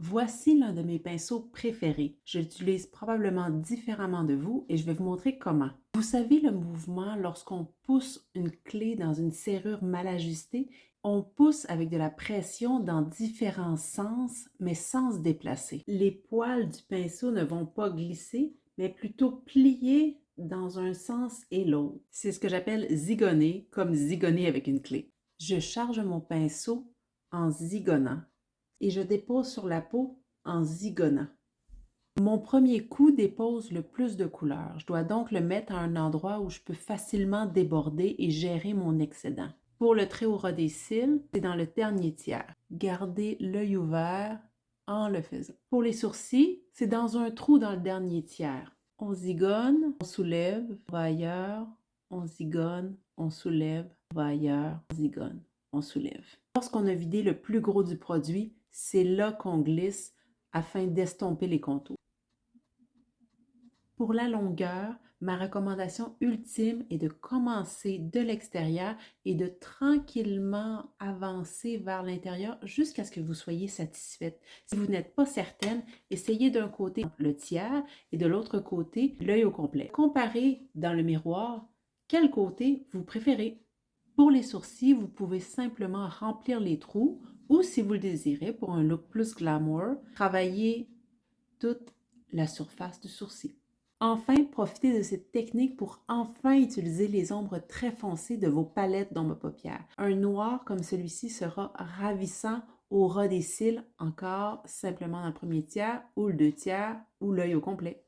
Voici l'un de mes pinceaux préférés. Je l'utilise probablement différemment de vous et je vais vous montrer comment. Vous savez le mouvement lorsqu'on pousse une clé dans une serrure mal ajustée? On pousse avec de la pression dans différents sens, mais sans se déplacer. Les poils du pinceau ne vont pas glisser, mais plutôt plier dans un sens et l'autre. C'est ce que j'appelle zigonner, comme zigonner avec une clé. Je charge mon pinceau en zigonnant et je dépose sur la peau en zigonnant. Mon premier coup dépose le plus de couleur. Je dois donc le mettre à un endroit où je peux facilement déborder et gérer mon excédent. Pour le trait au ras des cils, c'est dans le dernier tiers. Gardez l'œil ouvert en le faisant. Pour les sourcils, c'est dans un trou dans le dernier tiers. On zigonne, on soulève, on va ailleurs, on zigonne, on soulève, on va ailleurs, on zigonne, on soulève. Lorsqu'on a vidé le plus gros du produit, c'est là qu'on glisse afin d'estomper les contours. Pour la longueur, ma recommandation ultime est de commencer de l'extérieur et de tranquillement avancer vers l'intérieur jusqu'à ce que vous soyez satisfaite. Si vous n'êtes pas certaine, essayez d'un côté le tiers et de l'autre côté l'œil au complet. Comparez dans le miroir quel côté vous préférez. Pour les sourcils, vous pouvez simplement remplir les trous ou, si vous le désirez, pour un look plus glamour, travailler toute la surface du sourcil. Enfin, profitez de cette technique pour enfin utiliser les ombres très foncées de vos palettes d'ombres paupières. Un noir comme celui-ci sera ravissant au ras des cils, encore simplement dans le premier tiers ou le deux tiers ou l'œil au complet.